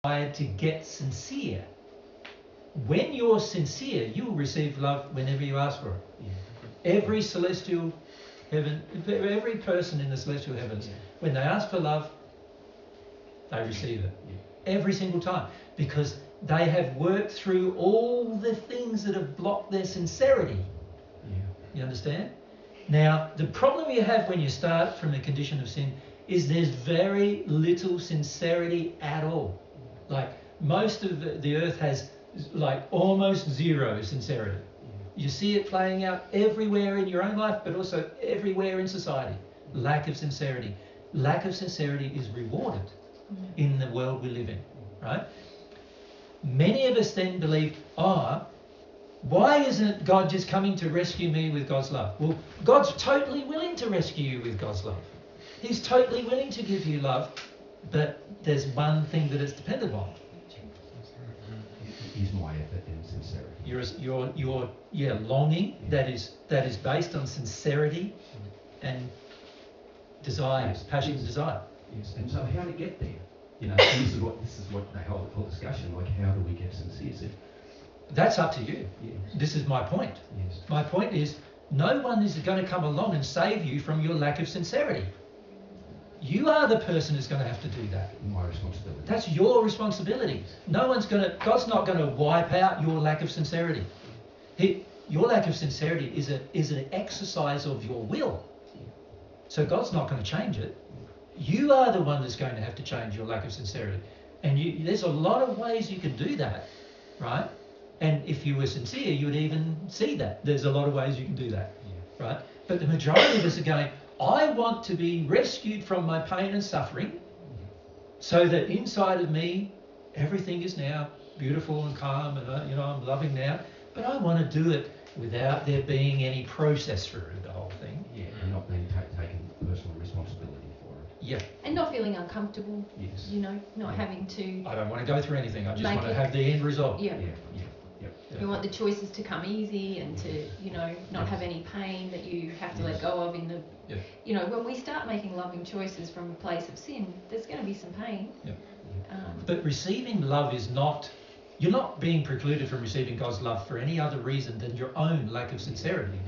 desire to get sincere. When you're sincere, you'll receive love whenever you ask for it. Yeah. Every celestial heaven, every person in the celestial heavens, when they ask for love, they receive it. Yeah. Every single time. Because they have worked through all the things that have blocked their sincerity. Yeah. You understand? Now, the problem you have when you start from a condition of sin is there's very little sincerity at all. Like, most of the earth has like almost zero sincerity. You see it playing out everywhere in your own life, but also everywhere in society. Lack of sincerity. Lack of sincerity is rewarded in the world we live in, right? Many of us then believe, why isn't God just coming to rescue me with God's love? Well, God's totally willing to rescue you with God's love. He's totally willing to give you love, but there's one thing that it's dependent on. Is my effort and sincerity. Your longing that is based on sincerity and desire, yes, passion and desire. Yes, and so how to get there? You know, this is what the whole discussion, like how do we get sincere? That's up to you. Yes. This is my point. Yes. My point is no one is going to come along and save you from your lack of sincerity. You are the person who's going to have to do that. My responsibility. That's your responsibility. God's not going to wipe out your lack of sincerity. Your lack of sincerity is an exercise of your will. So God's not going to change it. You are the one that's going to have to change your lack of sincerity. And there's a lot of ways you can do that, right? And if you were sincere, you would even see that. There's a lot of ways you can do that, right? But the majority of us are going, I want to be rescued from my pain and suffering so that inside of me, everything is now beautiful and calm and, I'm loving now. But I want to do it without there being any process through the whole thing. Yeah, and not being taking personal responsibility for it. Yeah. And not feeling uncomfortable, yes. Not having to... I don't want to go through anything. I just want to have the end result. Yeah. Yeah. You want the choices to come easy and to, not have any pain that you have to let go of in the... Yeah. When we start making loving choices from a place of sin, there's going to be some pain. Yeah. But receiving love is not... You're not being precluded from receiving God's love for any other reason than your own lack of sincerity.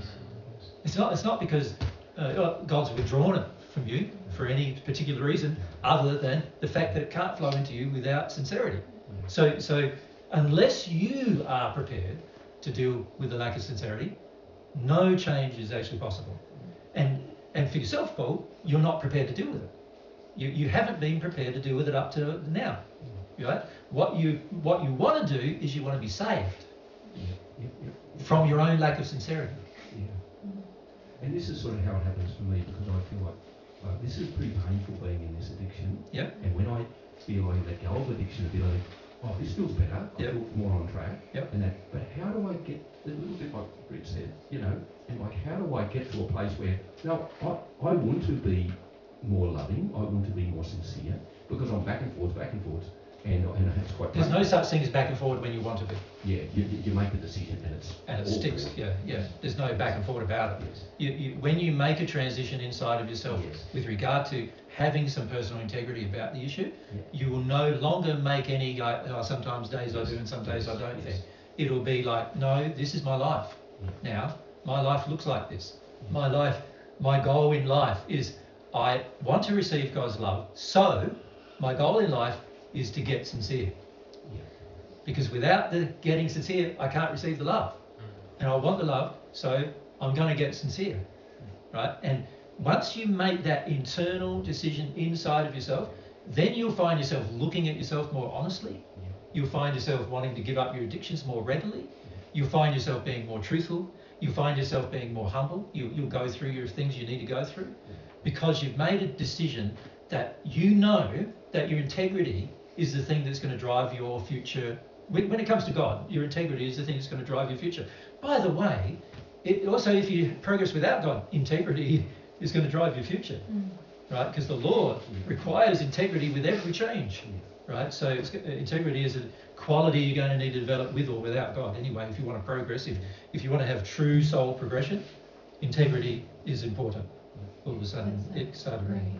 It's not because God's withdrawn it from you for any particular reason other than the fact that it can't flow into you without sincerity. So unless you are prepared to deal with the lack of sincerity, no change is actually possible. And for yourself, Paul, you're not prepared to deal with it. You haven't been prepared to deal with it up to now. Right? What you want to do is you want to be saved from your own lack of sincerity. Yeah. And this is sort of how it happens for me, because I feel like this is pretty painful being in this addiction. Yep. And when I feel I let go of addiction, I feel like, this feels better. I feel more on track. Yep. And that. But how do I get a little bit like Rich said, and like how do I get to a place where I want to be more loving, I want to be more sincere, because I'm back and forth. And it's quite. There's no such thing as back and forward when you want to be. Yeah, you make a decision and it sticks. Yeah. There's no back and forward about it. Yes. When you make a transition inside of yourself with regard to having some personal integrity about the issue, you will no longer make any sometimes days I do and some days I don't thing. It'll be like, no, this is my life. Now, my life looks like this. My goal in life is I want to receive God's love. So my goal in life is to get sincere. Because without the getting sincere, I can't receive the love. And I want the love, so I'm going to get sincere. Right? And once you make that internal decision inside of yourself, then you'll find yourself looking at yourself more honestly. You'll find yourself wanting to give up your addictions more readily. You'll find yourself being more truthful. You'll find yourself being more humble. You'll go through your things you need to go through. Because you've made a decision that you know that your integrity is the thing that's going to drive your future. When it comes to God, your integrity is the thing that's going to drive your future. By the way, also if you progress without God, integrity is going to drive your future, right? Because the Lord requires integrity with every change, right? So integrity is a quality you're going to need to develop with or without God. Anyway, if you want to progress, if you want to have true soul progression, integrity is important. All of a sudden, it started raining.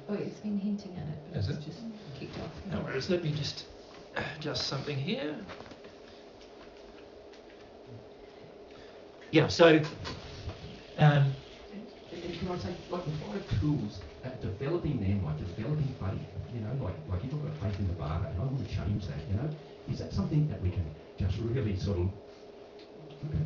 Oh, it's been hinting at it. Has it? It's just kicked off. No worries. Let me just just something here. Yeah, so... and can I say, like the 5 tools, developing them, like developing faith, you know, like you've got faith in the Barber, and I want to change that, you know, is that something that we can just really sort of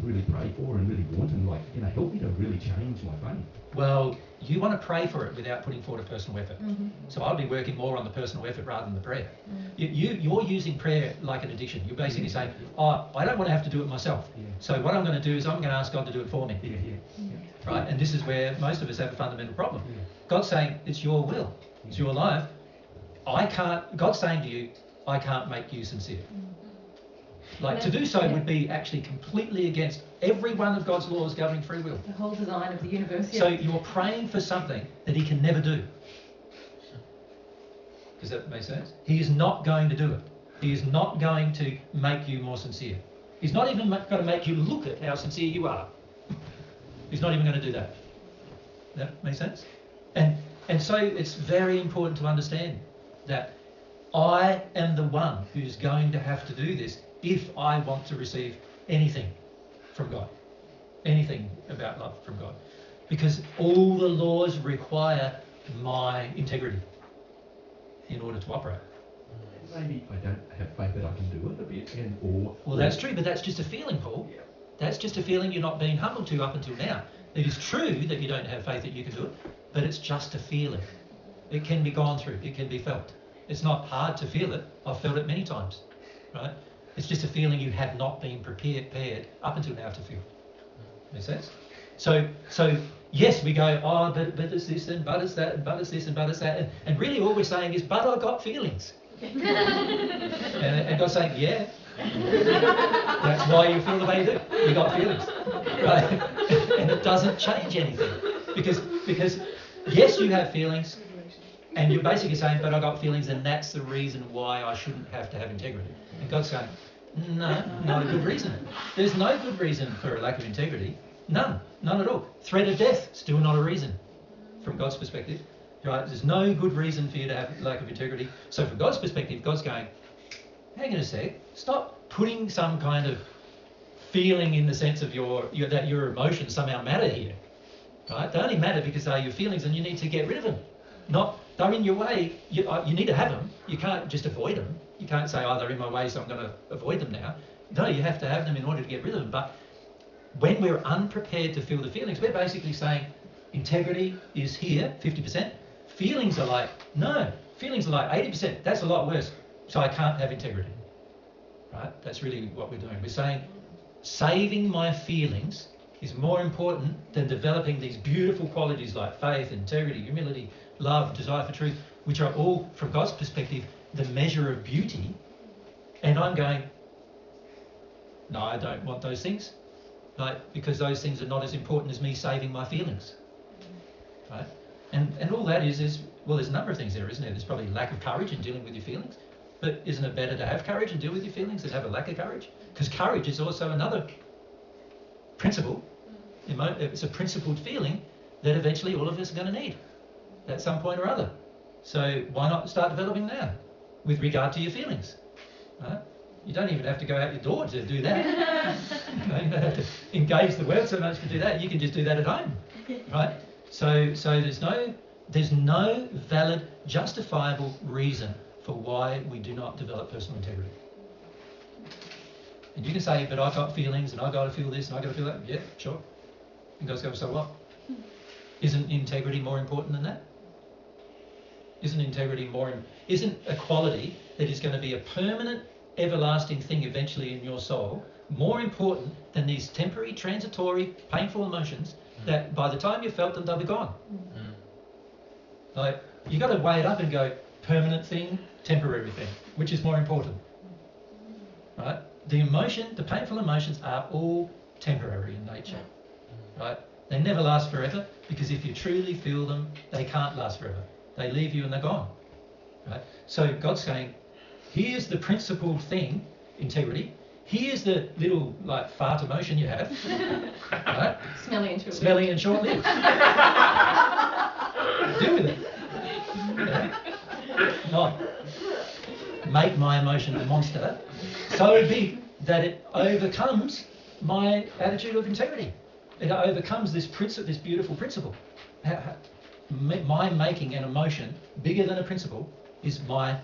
really pray for and really want and, like, you know, help me to really change my faith? Well, you want to pray for it without putting forward a personal effort. Mm-hmm. So I'll be working more on the personal effort rather than the prayer. Mm. You're using prayer like an addiction. You're basically saying, oh, I don't want to have to do it myself. Yeah. So what I'm going to do is I'm going to ask God to do it for me. Yeah. Right? And this is where most of us have a fundamental problem. Yeah. God's saying, it's your will. It's your life. God's saying to you, I can't make you sincere. Like, to do so would be actually completely against every one of God's laws governing free will. The whole design of the universe. So you're praying for something that he can never do. Does that make sense? He is not going to do it. He is not going to make you more sincere. He's not even going to make you look at how sincere you are. He's not even going to do that. That makes sense? And so it's very important to understand that I am the one who's going to have to do this if I want to receive anything from God, anything about love from God. Because all the laws require my integrity in order to operate. Maybe I don't have faith that I can do it a bit, Well, that's true, but that's just a feeling, Paul. Yeah. That's just a feeling you're not being humble to up until now. It is true that you don't have faith that you can do it, but it's just a feeling. It can be gone through. It can be felt. It's not hard to feel it. I've felt it many times, right? It's just a feeling you have not been prepared up until now to feel. Make sense? So yes, we go, oh, but it's this and but it's that and but it's this and but it's that. And really all we're saying is, but I got feelings. and God's saying, yeah. That's why you feel the way you do. You got feelings. Right? And it doesn't change anything. Because yes, you have feelings. And you're basically saying, but I got feelings, and that's the reason why I shouldn't have to have integrity. And God's saying, no, not a good reason. There's no good reason for a lack of integrity. None at all. Threat of death, still not a reason from God's perspective. Right? There's no good reason for you to have lack of integrity. So from God's perspective, God's going, hang on a sec, stop putting some kind of feeling in the sense of that your emotions somehow matter here. Right? They only matter because they're your feelings, and you need to get rid of them. They're in your way. You need to have them. You can't just avoid them. You can't say, oh, they're in my way, so I'm going to avoid them now. No, you have to have them in order to get rid of them. But when we're unprepared to feel the feelings, we're basically saying integrity is here, 50%. Feelings are like, no, feelings are like 80%. That's a lot worse. So I can't have integrity. Right? That's really what we're doing. We're saying saving my feelings is more important than developing these beautiful qualities like faith, integrity, humility, love, desire for truth, which are all, from God's perspective, the measure of beauty. And I'm going, no, I don't want those things, right? Because those things are not as important as me saving my feelings, right? And all that is, well, there's a number of things there, isn't there? There's probably lack of courage in dealing with your feelings, but isn't it better to have courage and deal with your feelings than have a lack of courage? Because courage is also another principle. It's a principled feeling that eventually all of us are going to need at some point or other. So why not start developing now with regard to your feelings? Right? You don't even have to go out your door to do that. You don't have to engage the world so much to do that. You can just do that at home, right? So there's no valid, justifiable reason for why we do not develop personal integrity. And you can say, but I've got feelings and I've got to feel this and I've got to feel that. Yeah, sure. And God's going, so what? Isn't integrity more important than that? Isn't a quality that is going to be a permanent, everlasting thing eventually in your soul more important than these temporary, transitory, painful emotions that by the time you've felt them, they'll be gone? Like, you've got to weigh it up and go, permanent thing, temporary thing, which is more important? Right? The painful emotions are all temporary in nature. Right? They never last forever, because if you truly feel them, they can't last forever. They leave you and they're gone. Right? So God's saying, here's the principled thing, integrity. Here's the little fart emotion you have. Right? Smelly and short-lived. Deal with it. Yeah? make my emotion a monster so big that it overcomes my attitude of integrity. It overcomes this beautiful principle. My making an emotion bigger than a principle is my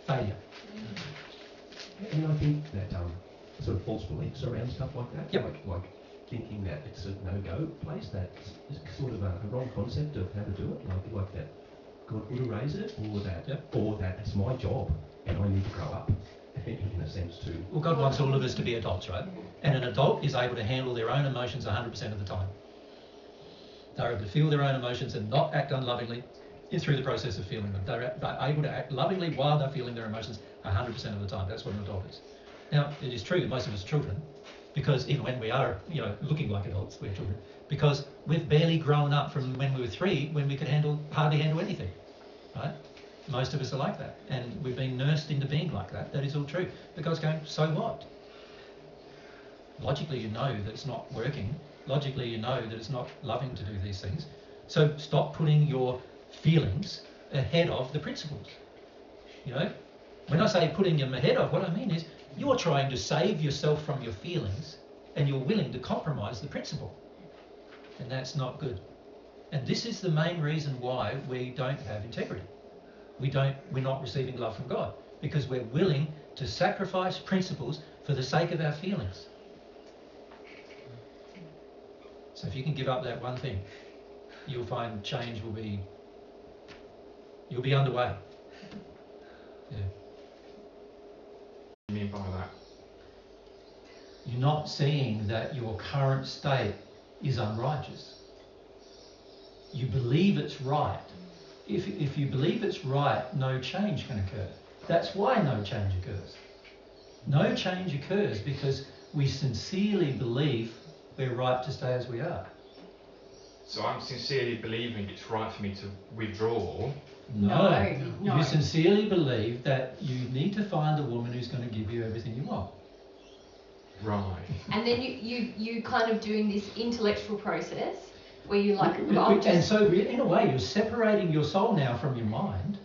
failure. And I think that sort of false beliefs around stuff like that, Yep. like thinking that it's a no-go place, that's sort of a wrong concept of how to do it, like that God would erase it, or that it's my job and I need to grow up, in a sense too. Well, God wants all of us to be adults, right? And an adult is able to handle their own emotions 100% of the time. They're able to feel their own emotions and not act unlovingly through the process of feeling them. They're able to act lovingly while they're feeling their emotions 100% of the time. That's what an adult is. Now, it is true that most of us are children, because even when we are, looking like adults, we're children, because we've barely grown up from when we were 3, when we could hardly handle anything, right? Most of us are like that, and we've been nursed into being like that. That is all true. But God's going, so what? Logically, you know that it's not working. Logically, you know that it's not loving to do these things. So stop putting your feelings ahead of the principles. When I say putting them ahead of, what I mean is you're trying to save yourself from your feelings and you're willing to compromise the principle. And that's not good. And this is the main reason why we don't have integrity. We're not receiving love from God, because we're willing to sacrifice principles for the sake of our feelings. So if you can give up that one thing, you'll find change you'll be underway. Yeah. What do you mean by that? You're not seeing that your current state is unrighteous. You believe it's right. If you believe it's right, no change can occur. That's why no change occurs. No change occurs because we sincerely believe we're right to stay as we are. So I'm sincerely believing it's right for me to withdraw. No. You sincerely believe that you need to find a woman who's going to give you everything you want. Right. And then you kind of doing this intellectual process where you like, and so in a way you're separating your soul now from your mind,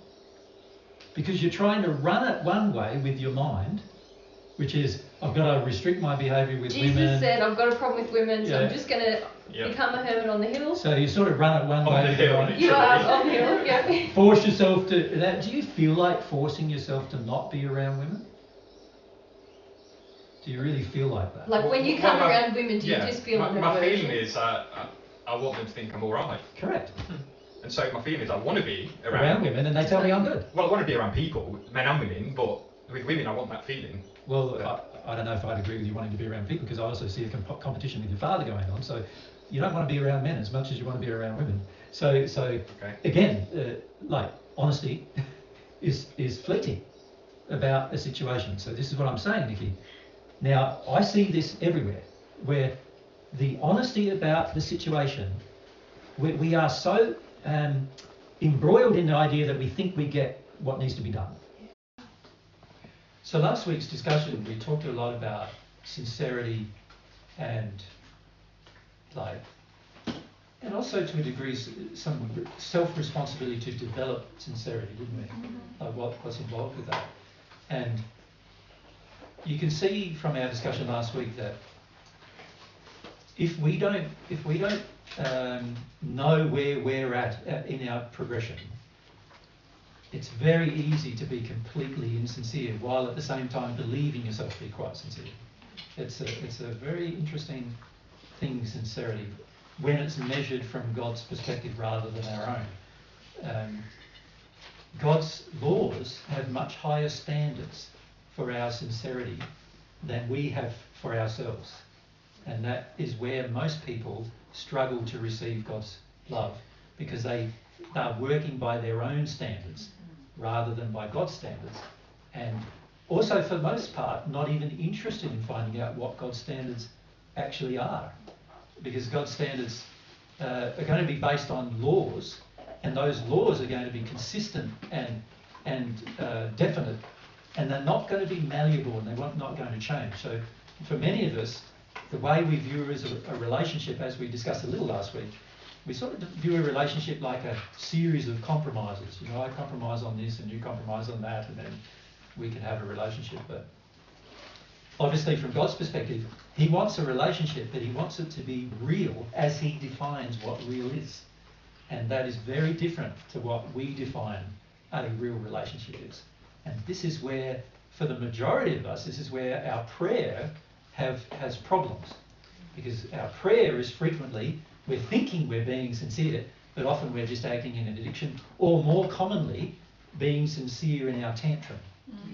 because you're trying to run it one way with your mind, which is, I've got to restrict my behaviour with women. Jesus said, I've got a problem with women, so I'm just going to become a hermit on the hill. So you sort of run it one way with your mind. You are on the hill, yeah. Force yourself to that. Do you feel like forcing yourself to not be around women? Do you really feel like that? Like when you come around women, do you just feel like my feeling is I want them to think I'm all right. Correct. And so my feeling is I want to be around women, and they tell me I'm good. Well, I want to be around people, men and women, but with women I want that feeling. Well, I don't know if I'd agree with you wanting to be around people, because I also see a competition with your father going on. So you don't want to be around men as much as you want to be around women. So again, like honesty is fleeting about a situation. So this is what I'm saying, Nikki. Now, I see this everywhere, where the honesty about the situation, we are so embroiled in the idea that we think we get what needs to be done. So last week's discussion, we talked a lot about sincerity and also to a degree some self-responsibility to develop sincerity, didn't we? Like what's involved with that. And you can see from our discussion last week that if we don't know where we're at in our progression, it's very easy to be completely insincere while at the same time believing yourself to be quite sincere. It's a very interesting thing, sincerity, when it's measured from God's perspective rather than our own. God's laws have much higher standards for our sincerity than we have for ourselves. And that is where most people struggle to receive God's love, because they are working by their own standards rather than by God's standards. And also, for the most part, not even interested in finding out what God's standards actually are. Because God's standards are going to be based on laws, and those laws are going to be consistent and definite, and they're not going to be malleable, and they're not going to change. So for many of us, the way we view a relationship, as we discussed a little last week, we sort of view a relationship like a series of compromises. I compromise on this and you compromise on that, and then we can have a relationship. But obviously from God's perspective, he wants a relationship, but he wants it to be real as he defines what real is. And that is very different to what we define a real relationship is. And this is where, for the majority of us, this is where our prayer has problems. Because our prayer is frequently, we're thinking we're being sincere, but often we're just acting in an addiction, or more commonly, being sincere in our tantrum.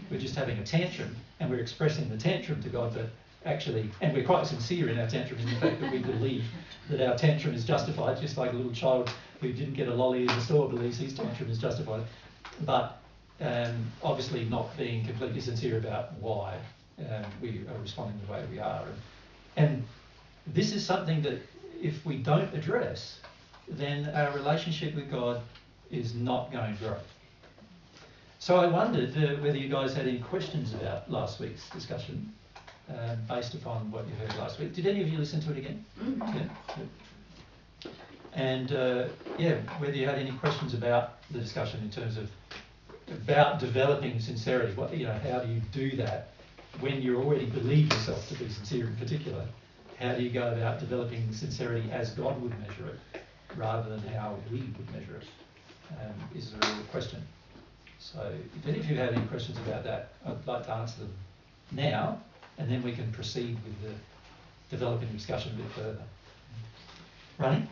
We're just having a tantrum, and we're expressing the tantrum to God, but actually, and we're quite sincere in our tantrum in the fact that we believe that our tantrum is justified, just like a little child who didn't get a lolly in the store believes his tantrum is justified. But obviously not being completely sincere about why we are responding the way we are. And this is something that if we don't address, then our relationship with God is not going to grow. So I wondered whether you guys had any questions about last week's discussion based upon what you heard last week. Did any of you listen to it again? Mm-hmm. Yeah. And whether you had any questions about the discussion in terms of about developing sincerity. What, how do you do that when you already believe yourself to be sincere in particular? How do you go about developing sincerity as God would measure it, rather than how we would measure it? Is a real question. So if any of you have any questions about that, I'd like to answer them now, and then we can proceed with the developing discussion a bit further. Ronnie?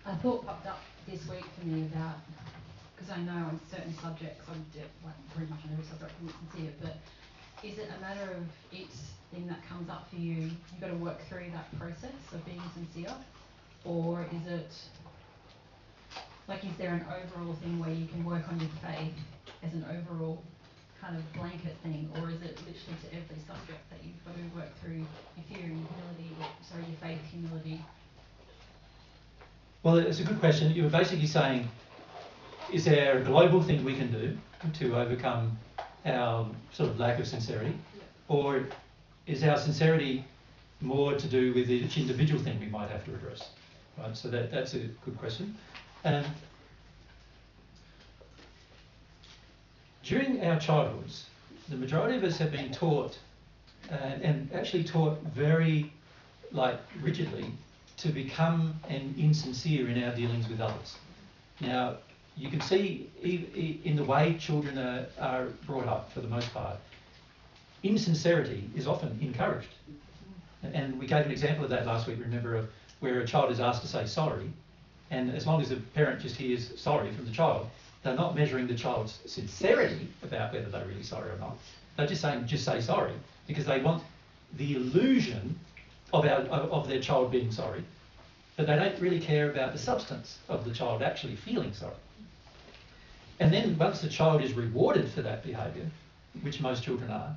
A thought popped up this week for me about, because I know on certain subjects, I'm pretty much on every subject I'm sincere, but is it a matter of each thing that comes up for you, you've got to work through that process of being sincere? Or is it, is there an overall thing where you can work on your faith as an overall kind of blanket thing? Or is it literally to every subject that you've got to work through your fear and your faith, humility? Well, it's a good question. You were basically saying, is there a global thing we can do to overcome our sort of lack of sincerity? Or is our sincerity more to do with each individual thing we might have to address? Right. So that's a good question. During our childhoods, the majority of us have been taught, and actually taught very rigidly, to become insincere in our dealings with others. Now, you can see in the way children are brought up, for the most part, insincerity is often encouraged. And we gave an example of that last week, remember, where a child is asked to say sorry, and as long as the parent just hears sorry from the child, they're not measuring the child's sincerity about whether they're really sorry or not. They're just saying, just say sorry, because they want the illusion of their child being sorry, but they don't really care about the substance of the child actually feeling sorry. And then once the child is rewarded for that behaviour, which most children are,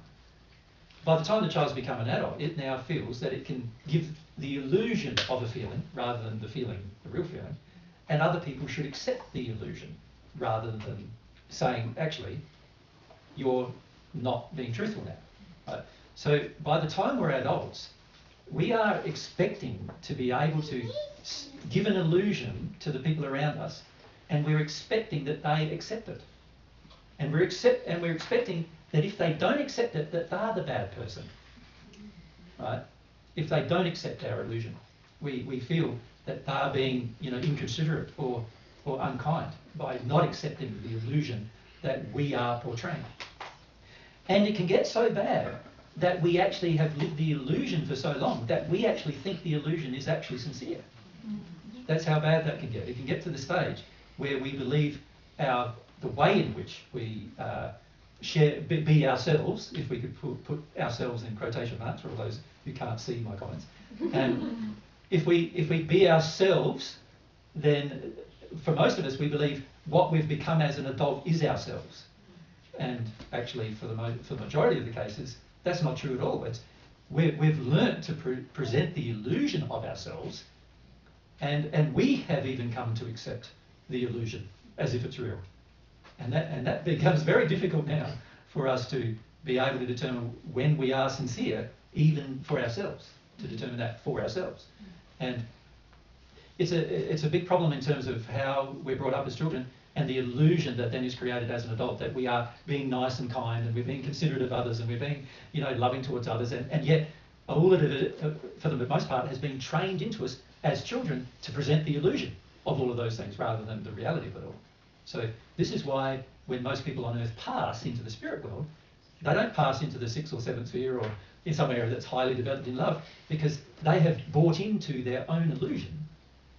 by the time the child's become an adult, it now feels that it can give the illusion of a feeling rather than the real feeling, and other people should accept the illusion rather than saying, actually, you're not being truthful now. Right? So by the time we're adults, we are expecting to be able to give an illusion to the people around us, and we're expecting that they accept it. And we're expecting that if they don't accept it, that they're the bad person. Right? If they don't accept our illusion, we feel that they're being, inconsiderate or unkind by not accepting the illusion that we are portraying. And it can get so bad that we actually have lived the illusion for so long that we actually think the illusion is actually sincere. That's how bad that can get. It can get to the stage where we believe the way in which we be ourselves, if we could put ourselves in quotation marks for all those who can't see my comments. If we be ourselves, then for most of us, we believe what we've become as an adult is ourselves. And actually, for the majority of the cases, that's not true at all. We've learnt to present the illusion of ourselves, and we have even come to accept the illusion as if it's real. And that becomes very difficult now for us to be able to determine when we are sincere, even for ourselves, to determine that for ourselves. And it's a big problem in terms of how we're brought up as children, and the illusion that then is created as an adult that we are being nice and kind and we're being considerate of others and we're being, loving towards others, and yet all of it, for the most part, has been trained into us as children to present the illusion of all of those things rather than the reality of it all. So this is why when most people on earth pass into the spirit world, they don't pass into the 6th or 7th sphere or in some area that's highly developed in love, because they have bought into their own illusion,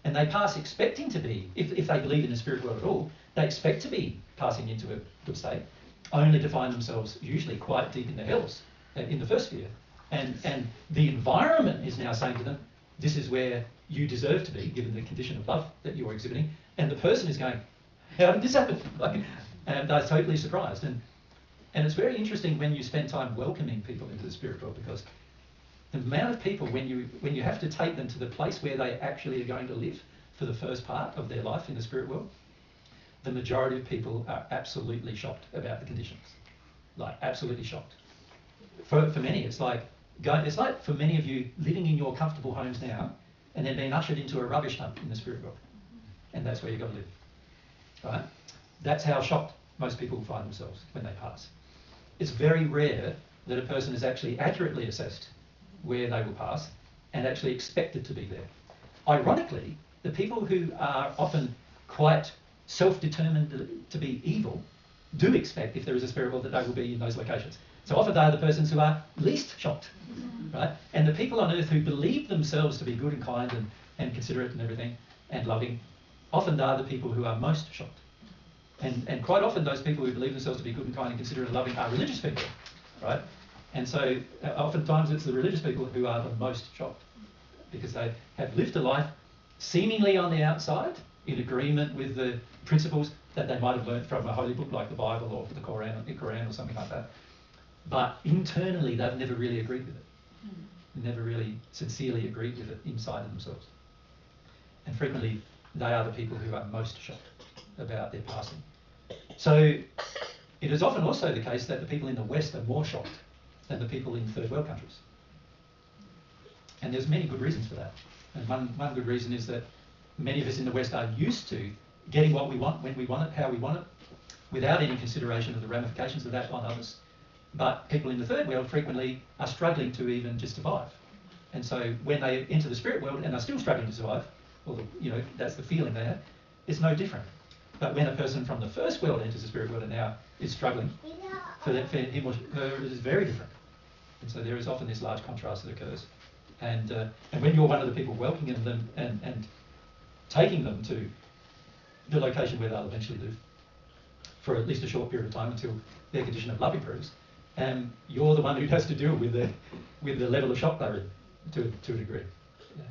and they pass expecting to be, if they believe in the spirit world at all, they expect to be passing into a good state, only to find themselves usually quite deep in the hells, in the first sphere. And the environment is now saying to them, this is where you deserve to be, given the condition of love that you're exhibiting. And the person is going, how did this happen? And they're totally surprised. And it's very interesting when you spend time welcoming people into the spirit world, because the amount of people, when you have to take them to the place where they actually are going to live for the first part of their life in the spirit world, the majority of people are absolutely shocked about the conditions. Like, absolutely shocked. For many, it's like for many of you living in your comfortable homes now and then being ushered into a rubbish dump in the spirit world. And that's where you've got to live. Right? That's how shocked most people find themselves when they pass. It's very rare that a person is actually accurately assessed where they will pass and actually expected to be there. Ironically, the people who are often quite self-determined to be evil do expect, if there is a spirit world, that they will be in those locations. So often they are the persons who are least shocked, right? And the people on earth who believe themselves to be good and kind and considerate and everything and loving, often they are the people who are most shocked. And quite often those people who believe themselves to be good and kind and considerate and loving are religious people, right? And so oftentimes it's the religious people who are the most shocked, because they have lived a life seemingly on the outside in agreement with the principles that they might have learned from a holy book like the Bible or the Quran or something like that. But internally, they've never really agreed with it. Never really sincerely agreed with it inside of themselves. And frequently, they are the people who are most shocked about their passing. So it is often also the case that the people in the West are more shocked than the people in third world countries. And there's many good reasons for that. And one good reason is that many of us in the West are used to getting what we want, when we want it, how we want it, without any consideration of the ramifications of that on others. But people in the third world frequently are struggling to even just survive. And so when they enter the spirit world and are still struggling to survive, or that's the feeling they have, it's no different. But when a person from the first world enters the spirit world and now is struggling, for him or her it is very different. And so there is often this large contrast that occurs. And when you're one of the people welcoming them and taking them to the location where they'll eventually live, for at least a short period of time until their condition of love improves, you're the one who has to deal with the level of shock they're in to a degree. Yeah.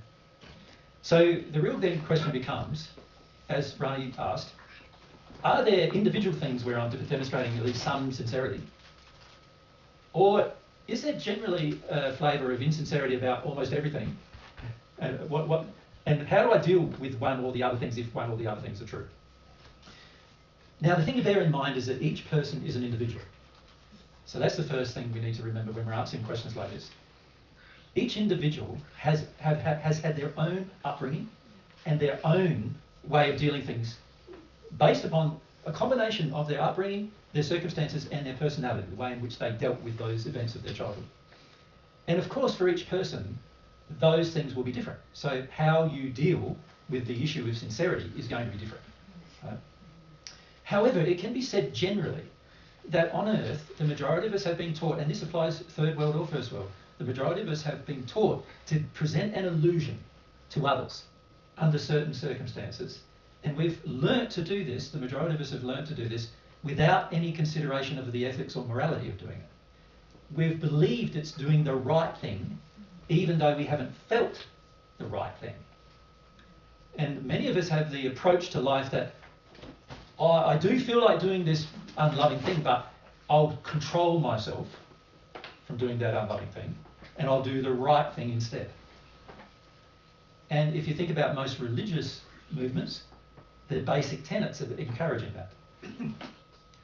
So the real then question becomes, as Rani asked, are there individual things where I'm demonstrating at least some sincerity? Or is there generally a flavour of insincerity about almost everything? And and how do I deal with one or the other things if one or the other things are true? Now, the thing to bear in mind is that each person is an individual. So that's the first thing we need to remember when we're answering questions like this. Each individual has had their own upbringing and their own way of dealing things based upon a combination of their upbringing, their circumstances, and their personality, the way in which they dealt with those events of their childhood. And of course, for each person, those things will be different. So how you deal with the issue of sincerity is going to be different. Right? However, it can be said generally that on earth, the majority of us have been taught, and this applies third world or first world, the majority of us have been taught to present an illusion to others under certain circumstances. And we've learnt to do this, the majority of us have learnt to do this, without any consideration of the ethics or morality of doing it. We've believed it's doing the right thing, even though we haven't felt the right thing. And many of us have the approach to life that, I do feel like doing this unloving thing, but I'll control myself from doing that unloving thing, and I'll do the right thing instead. And if you think about most religious movements, the basic tenets are encouraging that.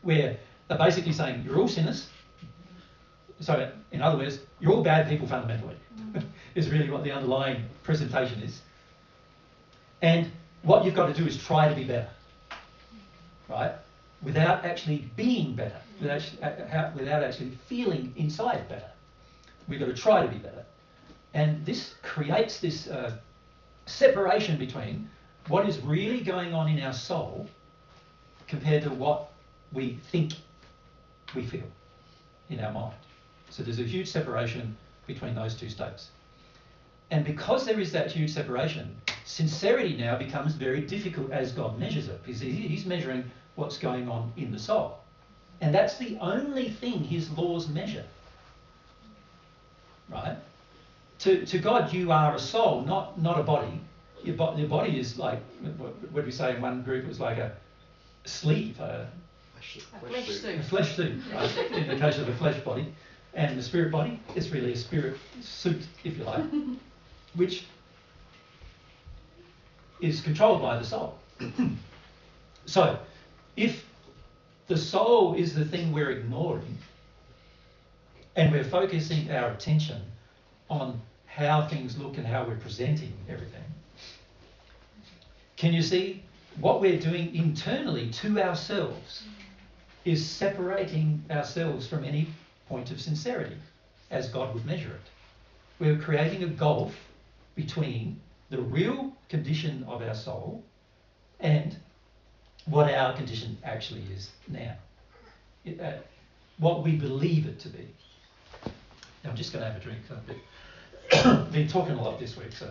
Where they're basically saying, you're all sinners. So, in other words, you're all bad people fundamentally, is really what the underlying presentation is. And what you've got to do is try to be better. right? Without actually being better, without actually feeling inside better. We've got to try to be better. And this creates this separation between what is really going on in our soul compared to what we think we feel in our mind. So there's a huge separation between those two states. And because there is that huge separation, sincerity now becomes very difficult as God measures it, because he's measuring what's going on in the soul. And that's the only thing his laws measure. Right? To God, you are a soul, not a body. Your body is like, what did we say in one group? It was like a sleeve, a flesh suit, right? In the case of the flesh body. And the spirit body, it's really a spirit suit, if you like, which is controlled by the soul. So, if the soul is the thing we're ignoring, and we're focusing our attention on how things look and how we're presenting everything, can you see what we're doing internally to ourselves is separating ourselves from any point of sincerity as God would measure it. We're creating a gulf between the real condition of our soul and what our condition actually is now. What we believe it to be. Now I'm just going to have a drink. I've been talking a lot this week, so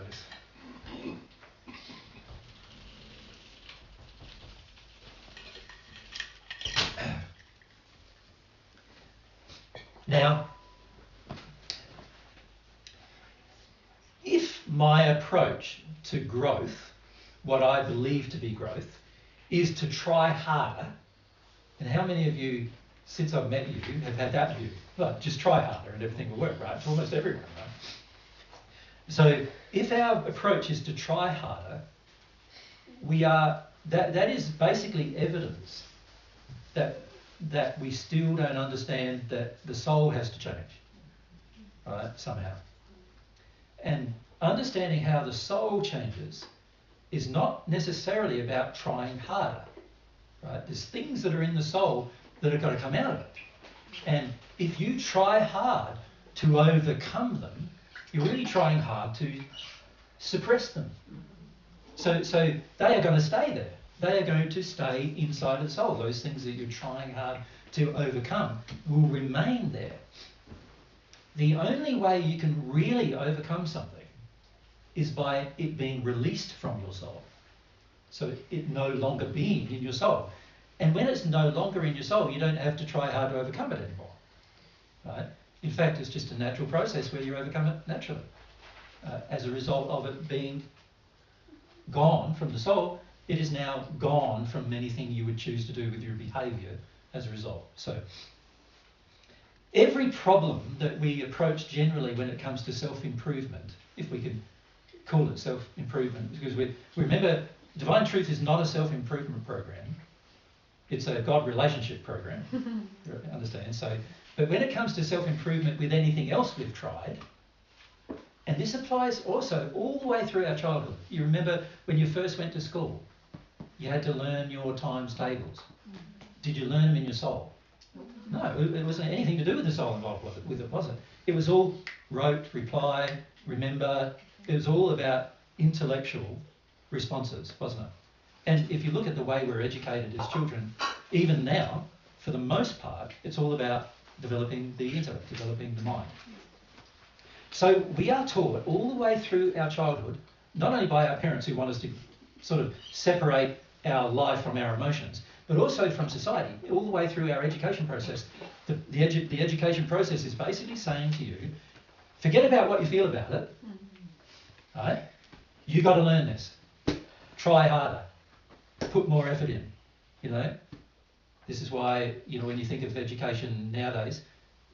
now, if my approach to growth, what I believe to be growth, is to try harder, and how many of you, since I've met you, have had that view? Well, just try harder and everything will work, right? For almost everyone, right? So if our approach is to try harder, that is basically evidence that we still don't understand that the soul has to change, right, somehow. And understanding how the soul changes is not necessarily about trying harder, right? There's things that are in the soul that have got to come out of it. And if you try hard to overcome them, you're really trying hard to suppress them. So they are going to stay there. They are going to stay inside of the soul. Those things that you're trying hard to overcome will remain there. The only way you can really overcome something is by it being released from your soul. So it no longer being in your soul. And when it's no longer in your soul, you don't have to try hard to overcome it anymore. Right? In fact, it's just a natural process where you overcome it naturally. As a result of it being gone from the soul, it is now gone from anything you would choose to do with your behaviour as a result. So every problem that we approach generally when it comes to self-improvement, if we can call it self-improvement, because we remember Divine Truth is not a self-improvement program. It's a God relationship program. Understand? So, but when it comes to self-improvement with anything else we've tried, and this applies also all the way through our childhood. You remember when you first went to school, you had to learn your times tables. Did you learn them in your soul? No, it wasn't anything to do with the soul involved with it, was it? It was all rote, reply, remember. It was all about intellectual responses, wasn't it? And if you look at the way we're educated as children, even now, for the most part, it's all about developing the intellect, developing the mind. So we are taught all the way through our childhood, not only by our parents who want us to sort of separate our life from our emotions, but also from society, all the way through our education process. The education process is basically saying to you, forget about what you feel about it, right? You got to learn this. Try harder. Put more effort in, you know. This is why, you know, when you think of education nowadays,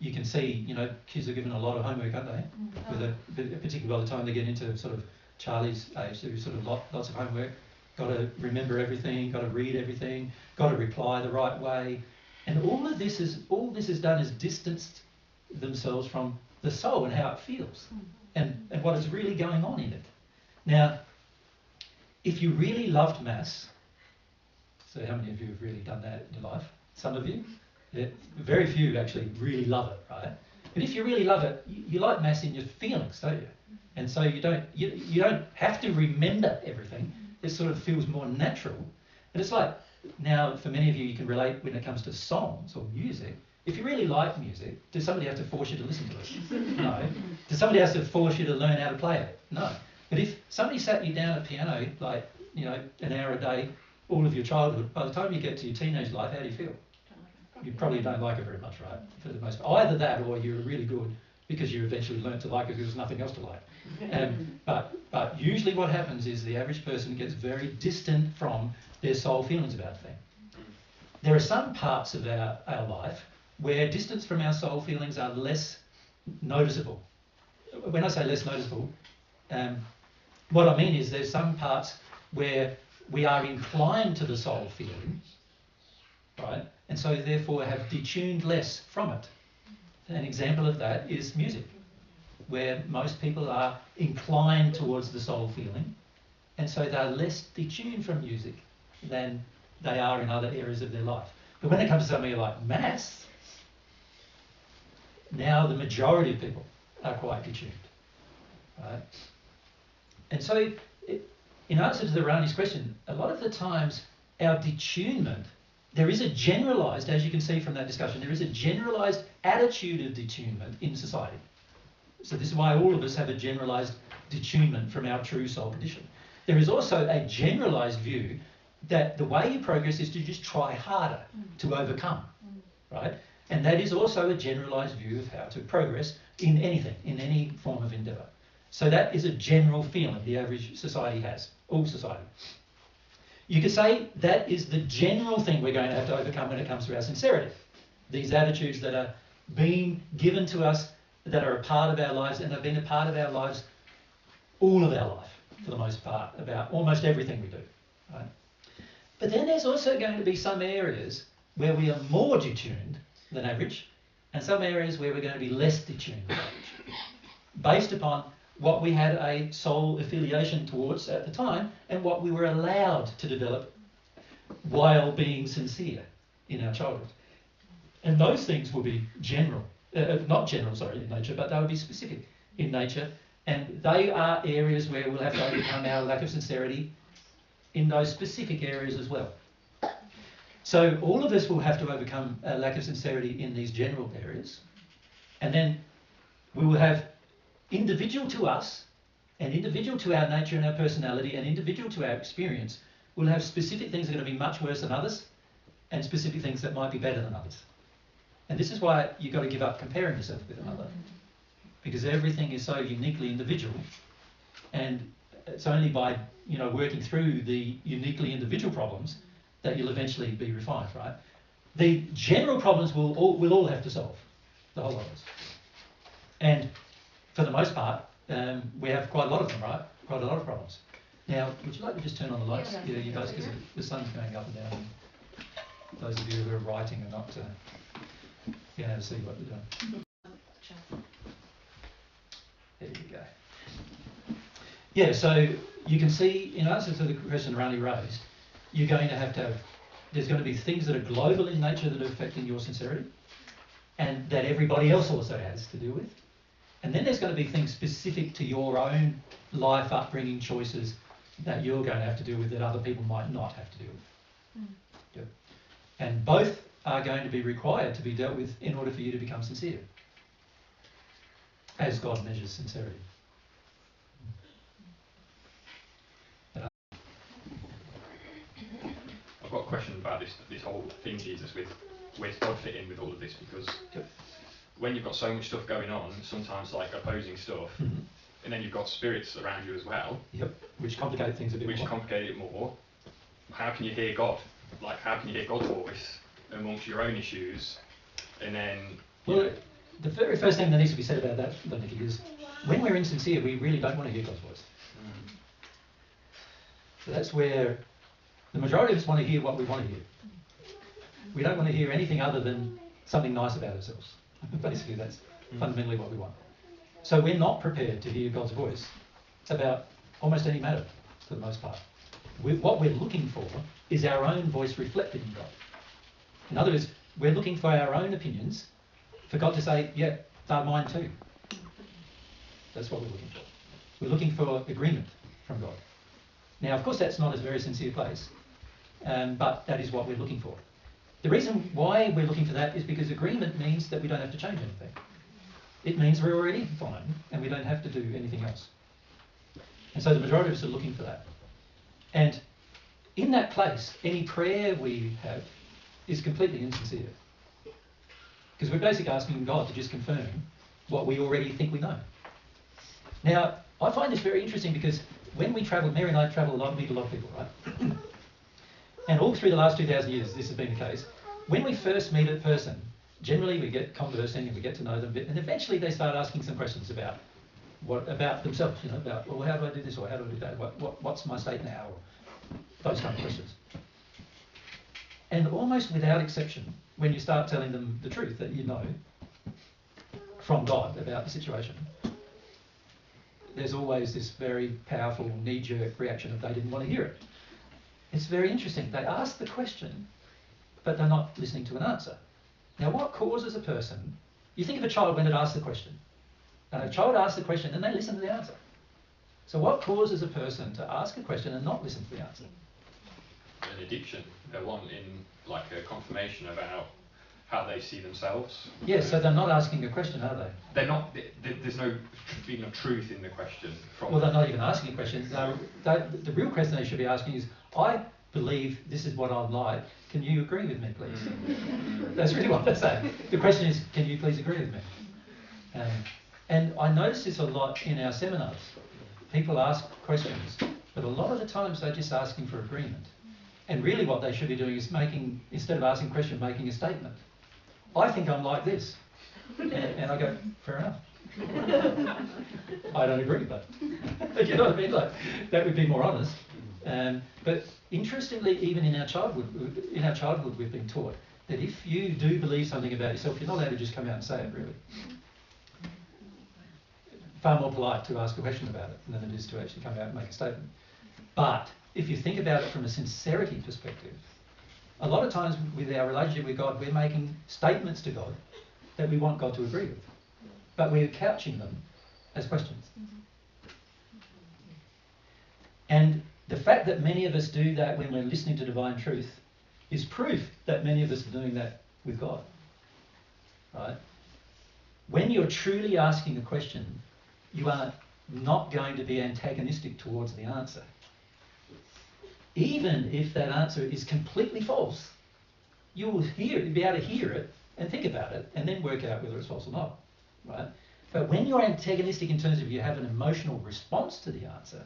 you can see, you know, kids are given a lot of homework, aren't they? Particularly by the time they get into sort of Charlie's age, there's sort of lots of homework. Got to remember everything, got to read everything, got to reply the right way. And all this has done is distanced themselves from the soul and how it feels and what is really going on in it. Now, if you really loved maths, So how many of you have really done that in your life? Some of you? Yeah. Very few actually really love it, right? But if you really love it, you like mass in your feelings, don't you? And so you don't have to remember everything. It sort of feels more natural. And it's like, now for many of you, you can relate when it comes to songs or music. If you really like music, does somebody have to force you to listen to it? No. Does somebody have to force you to learn how to play it? No. But if somebody sat you down at piano, like, an hour a day, all of your childhood, by the time you get to your teenage life, how do you feel? You probably don't like it very much, right? For the most part. Either that or you're really good because you eventually learnt to like it because there's nothing else to like. But usually what happens is the average person gets very distant from their soul feelings about a thing. There are some parts of our life where distance from our soul feelings are less noticeable. When I say less noticeable, what I mean is there's some parts where we are inclined to the soul feeling, right? And so therefore have detuned less from it. An example of that is music, where most people are inclined towards the soul feeling, and so they're less detuned from music than they are in other areas of their life. But when it comes to something like mass, now the majority of people are quite detuned, right? And so, in answer to the Rani's question, a lot of the times our detunement, there is a generalised, as you can see from that discussion, there is a generalised attitude of detunement in society. So this is why all of us have a generalised detunement from our true soul condition. There is also a generalised view that the way you progress is to just try harder to overcome, right? And that is also a generalised view of how to progress in anything, in any form of endeavour. So that is a general feeling the average society has, all society. You could say that is the general thing we're going to have to overcome when it comes to our sincerity. These attitudes that are being given to us, that are a part of our lives, and have been a part of our lives all of our life, for the most part, about almost everything we do. Right? But then there's also going to be some areas where we are more detuned than average, and some areas where we're going to be less detuned than average, based upon what we had a soul affiliation towards at the time and what we were allowed to develop while being sincere in our childhood. And those things will be general, not general, sorry, in nature, but they will be specific in nature. And they are areas where we'll have to overcome our lack of sincerity in those specific areas as well. So all of us will have to overcome a lack of sincerity in these general areas. And then we will have individual to us and individual to our nature and our personality and individual to our experience, we'll have specific things that are going to be much worse than others and specific things that might be better than others. And this is why you've got to give up comparing yourself with another, because everything is so uniquely individual, and it's only by working through the uniquely individual problems that you'll eventually be refined, right? The general problems we'll all have to solve, the whole lot of us. And for the most part, we have quite a lot of them, right? Quite a lot of problems. Now, would you like to just turn on the lights, you guys, because the sun's going up and down. And those of you who are writing are not being able to see what you're doing. There you go. Yeah, so you can see, in answer to the question Rani raised, you're going to have, there's going to be things that are global in nature that are affecting your sincerity, and that everybody else also has to deal with. And then there's going to be things specific to your own life, upbringing, choices that you're going to have to deal with that other people might not have to deal with. Yep. And both are going to be required to be dealt with in order for you to become sincere, as God measures sincerity. I've got a question about this whole thing, Jesus, with where's God fit in with all of this? Because when you've got so much stuff going on, sometimes like opposing stuff, and then you've got spirits around you as well. Yep, which complicate things a bit more. Which complicate it more. How can you hear God? Like, how can you hear God's voice amongst your own issues? And then... Well, the very first thing that needs to be said about that, Nicky, is when we're insincere, we really don't want to hear God's voice. So that's where the majority of us want to hear what we want to hear. We don't want to hear anything other than something nice about ourselves. Basically, that's fundamentally what we want. So we're not prepared to hear God's voice about almost any matter, for the most part. what we're looking for is our own voice reflected in God. In other words, we're looking for our own opinions, for God to say, yeah, they're mine too. That's what we're looking for. We're looking for agreement from God. Now, of course, that's not a very sincere place, but that is what we're looking for. The reason why we're looking for that is because agreement means that we don't have to change anything. It means we're already fine and we don't have to do anything else. And so the majority of us are looking for that. And in that place, any prayer we have is completely insincere. Because we're basically asking God to just confirm what we already think we know. Now, I find this very interesting because when we travel, Mary and I travel a lot, meet a lot of people, right? And all through the last 2,000 years, this has been the case. When we first meet a person, generally we get conversing and we get to know them a bit, and eventually they start asking some questions about themselves, about, well, how do I do this or how do I do that? What's my state now? Or those kind of questions. And almost without exception, when you start telling them the truth that you know from God about the situation, there's always this very powerful knee-jerk reaction of they didn't want to hear it. It's very interesting. They ask the question, but they're not listening to an answer. Now, what causes a person... You think of a child when it asks the question. And a child asks the question and they listen to the answer. So what causes a person to ask a question and not listen to the answer? An addiction. They want in like a confirmation about how they see themselves. Yes, so they're not asking a question, are they? They're not. There's no feeling of truth in the question. Well, they're not even asking a question. The real question they should be asking is, I believe this is what I'm like. Can you agree with me, please? That's really what they're saying. The question is, can you please agree with me? And I notice this a lot in our seminars. People ask questions, but a lot of the times they're just asking for agreement. And really what they should be doing is instead of asking a question, making a statement. I think I'm like this. And I go, fair enough. I don't agree, but you know what I mean? Like, that would be more honest. But interestingly, even in our childhood, we've been taught that if you do believe something about yourself, you're not allowed to just come out and say it, really. Far more polite to ask a question about it than it is to actually come out and make a statement. But if you think about it from a sincerity perspective, a lot of times with our relationship with God, we're making statements to God that we want God to agree with. But we're couching them as questions. And the fact that many of us do that when we're listening to divine truth is proof that many of us are doing that with God. Right? When you're truly asking a question, you are not going to be antagonistic towards the answer. Even if that answer is completely false, you'll be able to hear it and think about it and then work out whether it's false or not. Right? But when you're antagonistic in terms of you have an emotional response to the answer,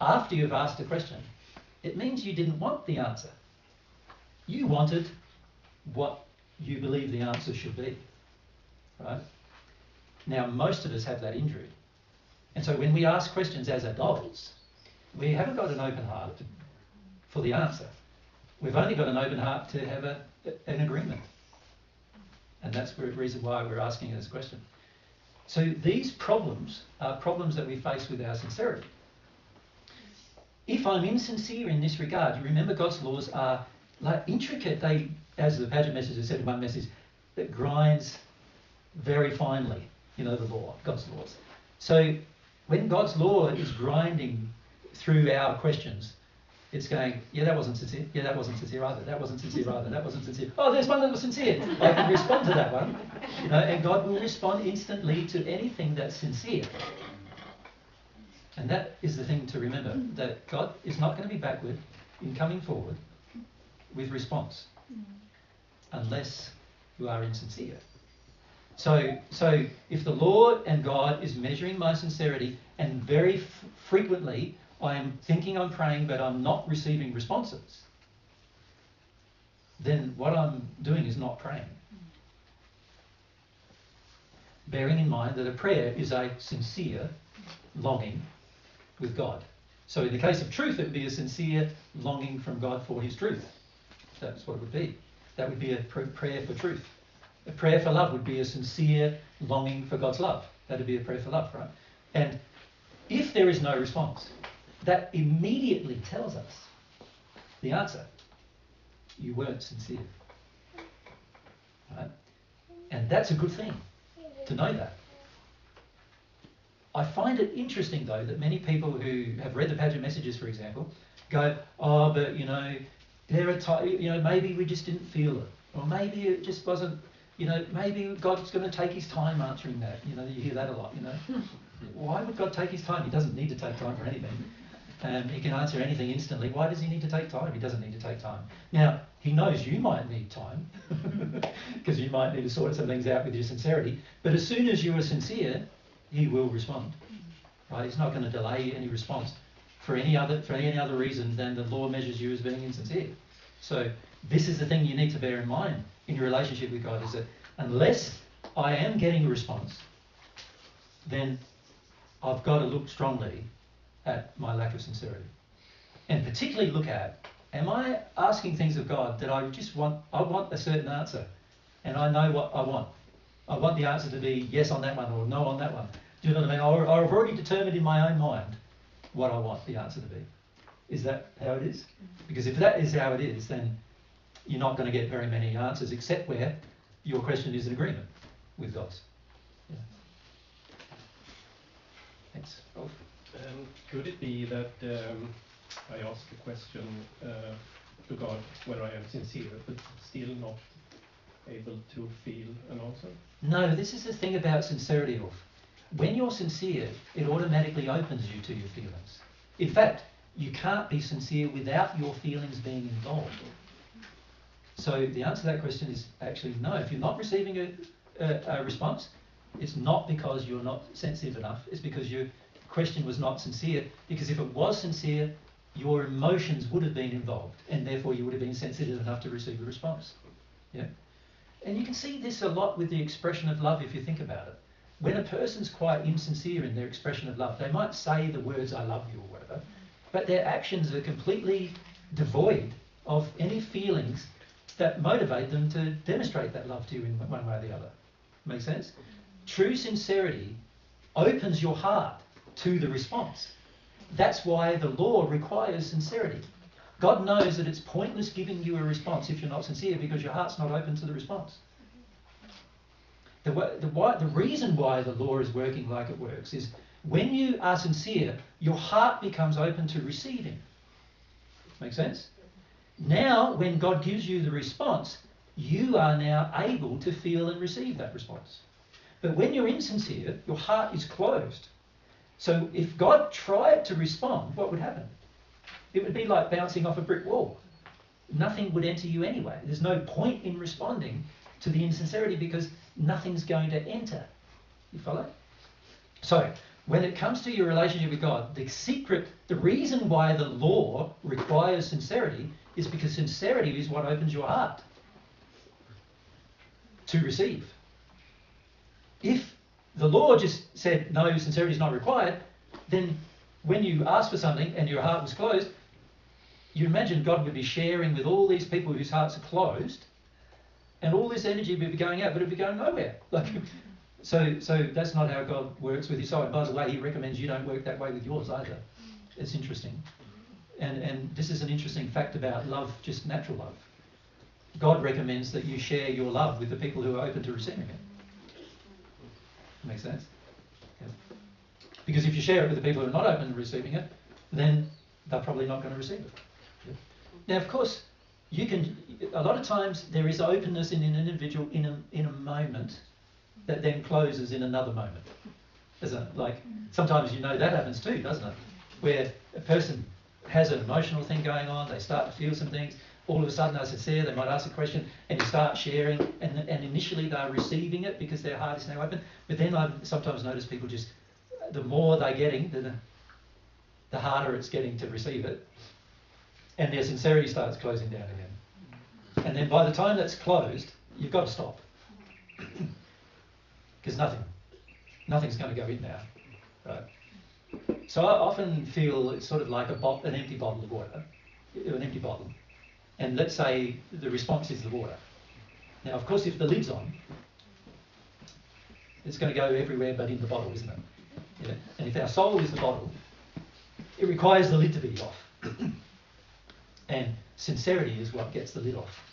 after you've asked a question, it means you didn't want the answer. You wanted what you believe the answer should be. Right? Now, most of us have that injury. And so when we ask questions as adults, we haven't got an open heart for the answer. We've only got an open heart to have an agreement. And that's the reason why we're asking this question. So these problems are problems that we face with our sincerity. If I'm insincere in this regard, you remember God's laws are like intricate. They, as the Paget message has said in one message, that grinds very finely, the law, God's laws. So when God's law is grinding through our questions, it's going, yeah, that wasn't sincere. Yeah, that wasn't sincere either. That wasn't sincere either. That wasn't sincere. Oh, there's one that was sincere. I can respond to that one. And God will respond instantly to anything that's sincere. And that is the thing to remember, that God is not going to be backward in coming forward with response unless you are insincere. So if the Lord and God is measuring my sincerity, and very frequently I am thinking I'm praying but I'm not receiving responses, then what I'm doing is not praying. Bearing in mind that a prayer is a sincere longing with God. So in the case of truth, it would be a sincere longing from God for his truth. That's what it would be. That would be a prayer for truth. A prayer for love would be a sincere longing for God's love. That would be a prayer for love, right? And if there is no response, that immediately tells us the answer. You weren't sincere. Right? And that's a good thing, to know that. I find it interesting, though, that many people who have read the Paget messages, for example, go, oh, but, there are times, maybe we just didn't feel it. Or maybe it just wasn't, maybe God's going to take his time answering that. You hear that a lot, Why would God take his time? He doesn't need to take time for anything. He can answer anything instantly. Why does he need to take time? He doesn't need to take time. Now, he knows you might need time, because you might need to sort some things out with your sincerity. But as soon as you are sincere, he will respond. Right? He's not going to delay any response for any other reason than the law measures you as being insincere. So this is the thing you need to bear in mind in your relationship with God, is that unless I am getting a response, then I've got to look strongly at my lack of sincerity. And particularly look at, am I asking things of God that I want a certain answer, and I know what I want. I want the answer to be yes on that one or no on that one. Do you know what I mean? Or I've already determined in my own mind what I want the answer to be. Is that how it is? Because if that is how it is, then you're not going to get very many answers, except where your question is in agreement with God's. Yeah. Thanks. Rolf? Could it be that I ask a question to God where I am sincere, but still not able to feel an answer? No, this is the thing about sincerity, Rolf. When you're sincere, it automatically opens you to your feelings. In fact, you can't be sincere without your feelings being involved. So the answer to that question is actually no. If you're not receiving a response, it's not because you're not sensitive enough. It's because your question was not sincere. Because if it was sincere, your emotions would have been involved, and therefore you would have been sensitive enough to receive a response. Yeah. And you can see this a lot with the expression of love if you think about it. When a person's quite insincere in their expression of love, they might say the words "I love you" or whatever, but their actions are completely devoid of any feelings that motivate them to demonstrate that love to you in one way or the other. Make sense? True sincerity opens your heart to the response. That's why the law requires sincerity. God knows that it's pointless giving you a response if you're not sincere, because your heart's not open to the response. The reason why the law is working like it works is when you are sincere, your heart becomes open to receiving. Make sense? Now, when God gives you the response, you are now able to feel and receive that response. But when you're insincere, your heart is closed. So if God tried to respond, what would happen? It would be like bouncing off a brick wall. Nothing would enter you anyway. There's no point in responding to the insincerity because nothing's going to enter. You follow? So when it comes to your relationship with God, the reason why the law requires sincerity is because sincerity is what opens your heart to receive. If the law just said, no, sincerity is not required, then when you asked for something and your heart was closed, you imagine God would be sharing with all these people whose hearts are closed, and all this energy would be going out, but it would be going nowhere. So that's not how God works with his soul. And by the way, he recommends you don't work that way with yours either. It's interesting. And this is an interesting fact about love, just natural love. God recommends that you share your love with the people who are open to receiving it. Makes sense? Yeah. Because if you share it with the people who are not open to receiving it, then they're probably not going to receive it. Yeah. Now, of course, a lot of times there is openness in an individual in a moment that then closes in another moment. Isn't it? Like, sometimes that happens too, doesn't it? Where a person has an emotional thing going on, they start to feel some things, all of a sudden they're sincere, they might ask a question, and you start sharing, and initially they're receiving it because their heart is now open, but then I've sometimes noticed people just, the more they're getting, the harder it's getting to receive it, and their sincerity starts closing down again. And then by the time that's closed, you've got to stop. Because nothing's going to go in now, right? So I often feel it's sort of like an empty bottle of water, an empty bottle. And let's say the response is the water. Now, of course, if the lid's on, it's going to go everywhere but in the bottle, isn't it? Yeah? And if our soul is the bottle, it requires the lid to be off. And Sincerity is what gets the lid off.